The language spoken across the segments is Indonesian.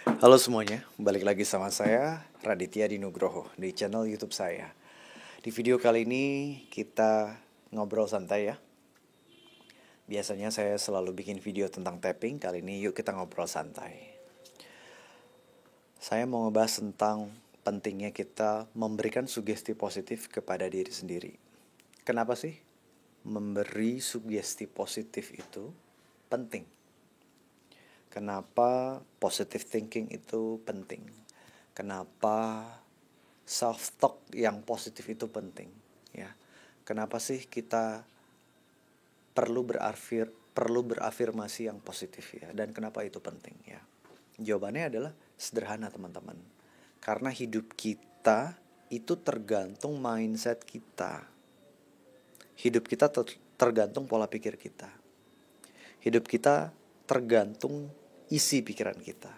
Halo semuanya, balik lagi sama saya Raditya Dinugroho di channel YouTube saya. Di video kali ini kita ngobrol santai ya. Biasanya saya selalu bikin video tentang tapping, kali ini yuk kita ngobrol santai. Saya mau ngebahas tentang pentingnya kita memberikan sugesti positif kepada diri sendiri. Kenapa sih memberi sugesti positif itu penting? Kenapa positive thinking itu penting? Kenapa self talk yang positif itu penting? Ya, kenapa sih kita perlu berafirmasi yang positif ya? Dan kenapa itu penting ya? Jawabannya adalah sederhana teman-teman. Karena hidup kita itu tergantung mindset kita. Hidup kita tergantung pola pikir kita. Hidup kita tergantung isi pikiran kita.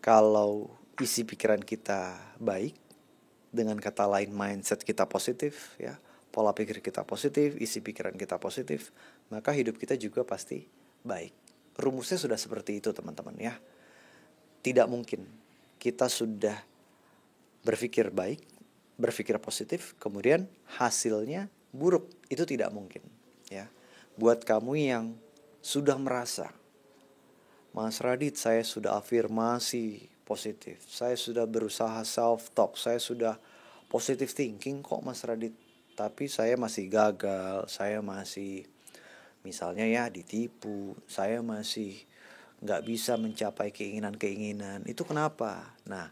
Kalau isi pikiran kita baik, dengan kata lain mindset kita positif ya, pola pikir kita positif, isi pikiran kita positif, maka hidup kita juga pasti baik. Rumusnya sudah seperti itu teman-teman ya. Tidak mungkin kita sudah berpikir baik, berpikir positif, kemudian hasilnya buruk. Itu tidak mungkin ya. Buat kamu yang sudah merasa, Mas Radit, saya sudah afirmasi positif, saya sudah berusaha self talk, saya sudah positive thinking kok Mas Radit, tapi saya masih gagal, saya masih misalnya ya ditipu, saya masih nggak bisa mencapai keinginan-keinginan. Itu kenapa? Nah,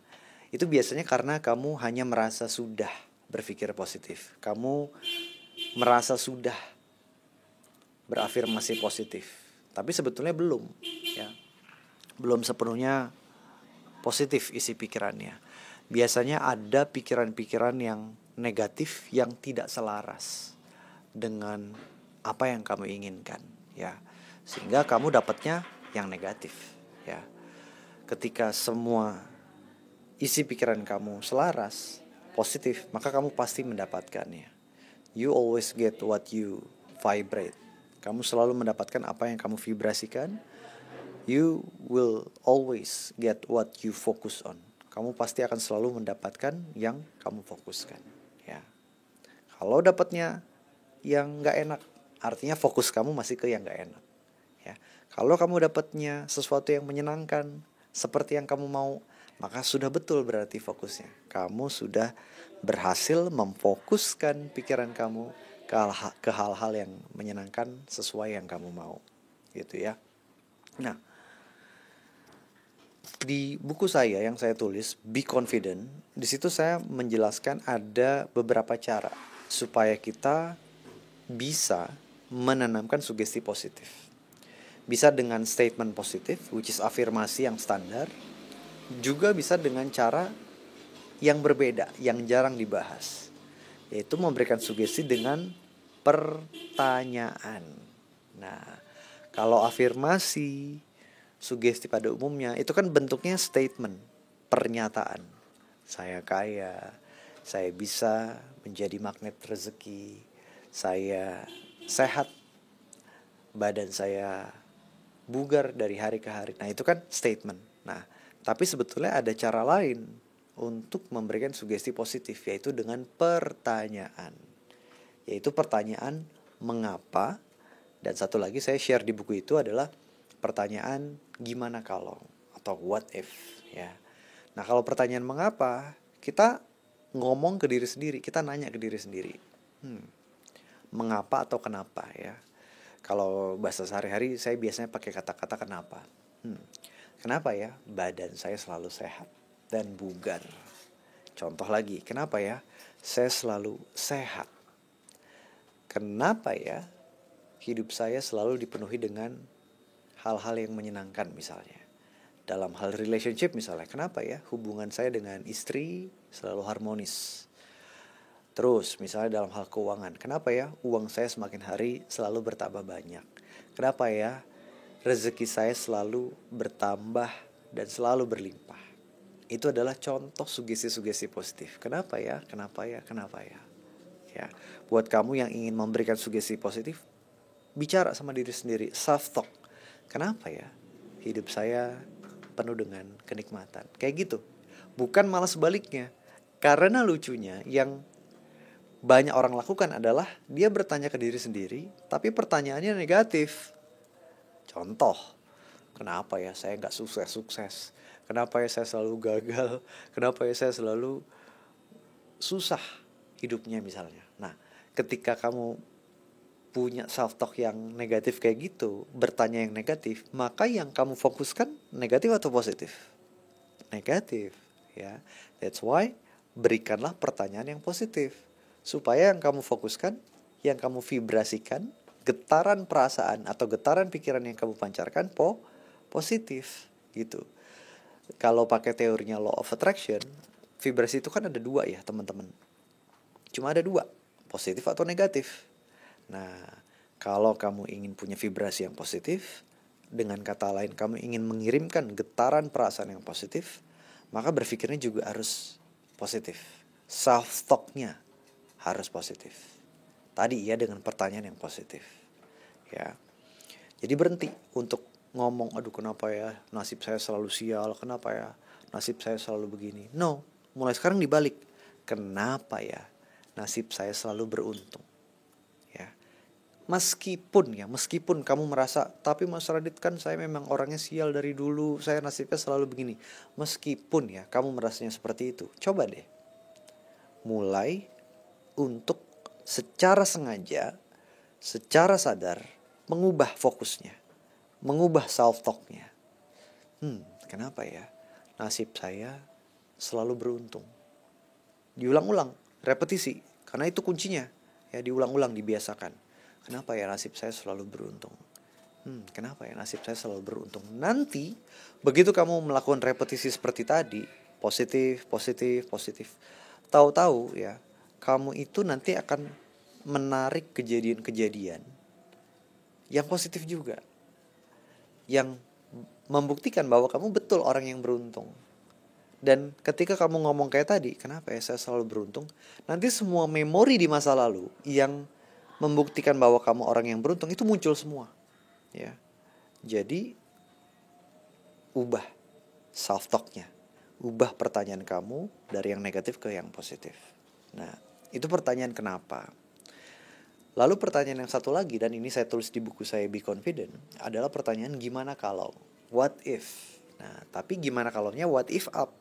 itu biasanya karena kamu hanya merasa sudah berpikir positif, kamu merasa sudah berafirmasi positif, tapi sebetulnya belum ya, belum sepenuhnya positif isi pikirannya. Biasanya ada pikiran-pikiran yang negatif yang tidak selaras dengan apa yang kamu inginkan ya. Sehingga kamu dapatnya yang negatif ya. Ketika semua isi pikiran kamu selaras, positif, maka kamu pasti mendapatkannya. You always get what you vibrate. Kamu selalu mendapatkan apa yang kamu vibrasikan. You will always get what you focus on. Kamu pasti akan selalu mendapatkan yang kamu fokuskan ya. Kalau dapatnya yang gak enak, artinya fokus kamu masih ke yang gak enak ya. Kalau kamu dapatnya sesuatu yang menyenangkan seperti yang kamu mau, maka sudah betul berarti fokusnya. Kamu sudah berhasil memfokuskan pikiran kamu ke hal-hal yang menyenangkan sesuai yang kamu mau gitu ya. Nah, di buku saya yang saya tulis Be Confident, di situ saya menjelaskan ada beberapa cara supaya kita bisa menanamkan sugesti positif. Bisa dengan statement positif, which is afirmasi yang standar. Juga bisa dengan cara yang berbeda, yang jarang dibahas, yaitu memberikan sugesti dengan pertanyaan. Nah, kalau afirmasi, sugesti pada umumnya itu kan bentuknya statement, pernyataan. Saya kaya, saya bisa menjadi magnet rezeki, saya sehat, badan saya bugar dari hari ke hari. Nah, itu kan statement. Nah, tapi sebetulnya ada cara lain untuk memberikan sugesti positif, yaitu dengan pertanyaan. Yaitu pertanyaan mengapa, dan satu lagi saya share di buku itu adalah pertanyaan gimana kalau atau what if ya. Nah, kalau pertanyaan mengapa, kita ngomong ke diri sendiri, kita nanya ke diri sendiri. Mengapa atau kenapa ya. Kalau bahasa sehari-hari saya biasanya pakai kata-kata kenapa. Kenapa ya badan saya selalu sehat dan bugar. Contoh lagi, kenapa ya saya selalu sehat. Kenapa ya hidup saya selalu dipenuhi dengan hal-hal yang menyenangkan misalnya. Dalam hal relationship misalnya, kenapa ya hubungan saya dengan istri selalu harmonis. Terus misalnya dalam hal keuangan, kenapa ya uang saya semakin hari selalu bertambah banyak. Kenapa ya rezeki saya selalu bertambah dan selalu berlimpah. Itu adalah contoh sugesti-sugesti positif. Kenapa ya, kenapa ya, kenapa ya. Ya, buat kamu yang ingin memberikan sugesti positif, bicara sama diri sendiri, self talk. Kenapa ya hidup saya penuh dengan kenikmatan. Kayak gitu. Bukan malah sebaliknya. Karena lucunya yang banyak orang lakukan adalah dia bertanya ke diri sendiri, tapi pertanyaannya negatif. Contoh, kenapa ya saya nggak sukses-sukses? Kenapa ya saya selalu gagal? Kenapa ya saya selalu susah hidupnya misalnya? Nah, ketika kamu punya self talk yang negatif kayak gitu, bertanya yang negatif, maka yang kamu fokuskan negatif atau positif? Negatif, ya. That's why berikanlah pertanyaan yang positif supaya yang kamu fokuskan, yang kamu vibrasikan, getaran perasaan atau getaran pikiran yang kamu pancarkan positif gitu. Kalau pakai teorinya law of attraction, vibrasi itu kan ada dua ya teman-teman. Cuma ada dua, positif atau negatif. Nah, kalau kamu ingin punya vibrasi yang positif, dengan kata lain kamu ingin mengirimkan getaran perasaan yang positif, maka berpikirnya juga harus positif. Self-talk-nya harus positif. Tadi ya dengan pertanyaan yang positif. Ya. Jadi berhenti untuk ngomong, aduh kenapa ya nasib saya selalu sial, kenapa ya nasib saya selalu begini. No, mulai sekarang dibalik. Kenapa ya nasib saya selalu beruntung. Ya. Meskipun kamu merasa, tapi Mas Radit kan saya memang orangnya sial dari dulu, saya nasibnya selalu begini. Meskipun ya kamu merasanya seperti itu, coba deh mulai untuk secara sengaja, secara sadar mengubah fokusnya, mengubah self-talk-nya. Kenapa ya nasib saya selalu beruntung? Diulang-ulang, repetisi, karena itu kuncinya. Ya, diulang-ulang, dibiasakan. Kenapa ya nasib saya selalu beruntung? Kenapa ya nasib saya selalu beruntung? Nanti begitu kamu melakukan repetisi seperti tadi, positif, tahu-tahu ya, kamu itu nanti akan menarik kejadian-kejadian yang positif juga, yang membuktikan bahwa kamu betul orang yang beruntung. Dan ketika kamu ngomong kayak tadi, kenapa ya saya selalu beruntung? Nanti semua memori di masa lalu yang membuktikan bahwa kamu orang yang beruntung itu muncul semua. Ya. Jadi ubah self talk-nya. Ubah pertanyaan kamu dari yang negatif ke yang positif. Nah, itu pertanyaan kenapa. Lalu pertanyaan yang satu lagi, dan ini saya tulis di buku saya Be Confident, adalah pertanyaan gimana kalau, what if. Nah, tapi gimana kalaunya what if up.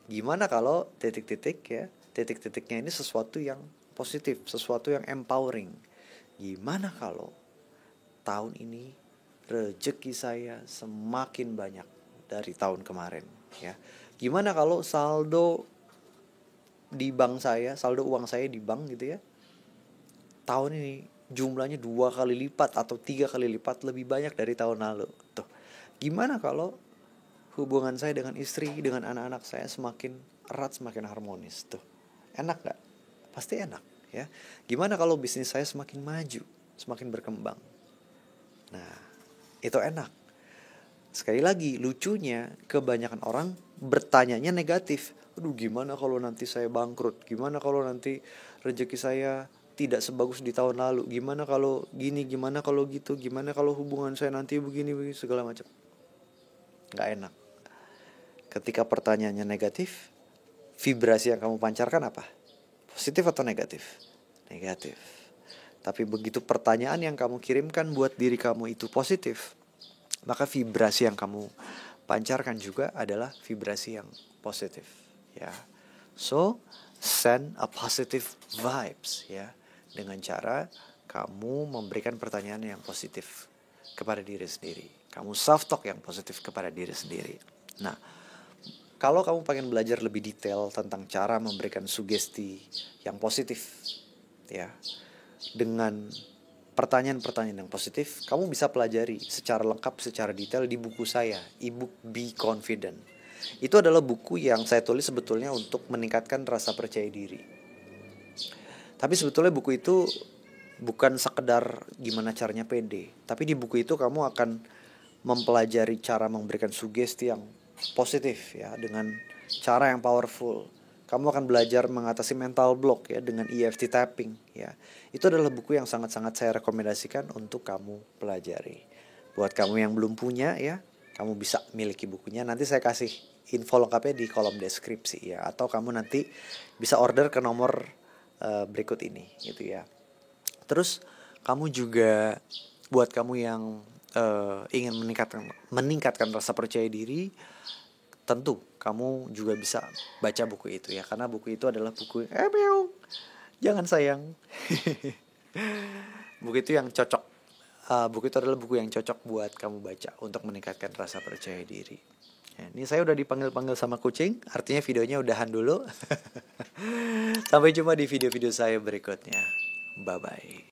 Gimana kalau titik-titik ya, titik-titiknya ini sesuatu yang positif, sesuatu yang empowering. Gimana kalau tahun ini rezeki saya semakin banyak dari tahun kemarin ya. Gimana kalau saldo di bank saya, saldo uang saya di bank gitu ya, tahun ini jumlahnya 2 kali lipat atau 3 kali lipat lebih banyak dari tahun lalu. Tuh. Gimana kalau hubungan saya dengan istri, dengan anak-anak saya semakin erat, semakin harmonis. Tuh, enak gak? Pasti enak ya. Gimana kalau bisnis saya semakin maju, semakin berkembang? Nah, itu enak. Sekali lagi, lucunya kebanyakan orang bertanyanya negatif. Aduh, gimana kalau nanti saya bangkrut? Gimana kalau nanti rezeki saya tidak sebagus di tahun lalu? Gimana kalau gini? Gimana kalau gitu? Gimana kalau hubungan saya nanti begini segala macam? Gak enak. Ketika pertanyaannya negatif, vibrasi yang kamu pancarkan apa? Positif atau negatif? Negatif. Tapi begitu pertanyaan yang kamu kirimkan buat diri kamu itu positif, maka vibrasi yang kamu pancarkan juga adalah vibrasi yang positif, ya. So, send a positive vibes, ya, dengan cara kamu memberikan pertanyaan yang positif kepada diri sendiri. Kamu self talk yang positif kepada diri sendiri. Nah, kalau kamu pengen belajar lebih detail tentang cara memberikan sugesti yang positif, ya, dengan pertanyaan-pertanyaan yang positif, kamu bisa pelajari secara lengkap, secara detail di buku saya, e-book Be Confident. Itu adalah buku yang saya tulis sebetulnya untuk meningkatkan rasa percaya diri. Tapi sebetulnya buku itu bukan sekedar gimana caranya pede, tapi di buku itu kamu akan mempelajari cara memberikan sugesti yang positif ya, dengan cara yang powerful. Kamu akan belajar mengatasi mental block ya dengan EFT tapping ya. Itu adalah buku yang sangat-sangat saya rekomendasikan untuk kamu pelajari. Buat kamu yang belum punya ya, kamu bisa miliki bukunya. Nanti saya kasih info lengkapnya di kolom deskripsi ya, atau kamu nanti bisa order ke nomor berikut ini gitu ya. Terus kamu juga, buat kamu yang ingin meningkatkan rasa percaya diri, tentu kamu juga bisa baca buku itu ya, karena buku itu adalah buku meow, jangan sayang. Buku itu yang cocok, buku itu adalah buku yang cocok buat kamu baca untuk meningkatkan rasa percaya diri. Ya, ini saya udah dipanggil-panggil sama kucing, artinya videonya udahan dulu. Sampai jumpa di video-video saya berikutnya. Bye bye.